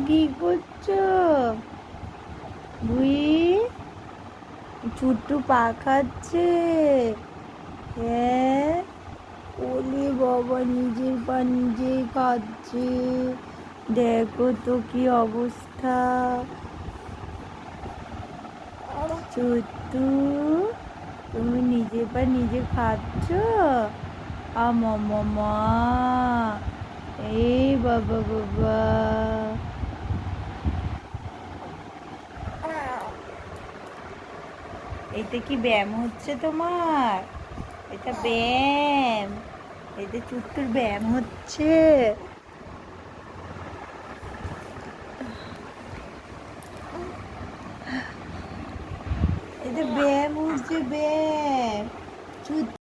কি করছো? বুই চুট্টু পা খাচ্ছে। হ্যাঁ, ওলে বাবা, নিজের পা নিজেই খাচ্ছে। দেখো তো কি অবস্থা। চুট্টু, তুমি নিজের পা নিজে খাচ্ছ? মা, এই বাবা বাবা। এটা কি ব্যায়াম হচ্ছে তোমার? এটা ব্যায়াম, এটা চুট্টুর ব্যায়াম হচ্ছে। এটা ব্যায়াম হচ্ছে, ব্যায়াম।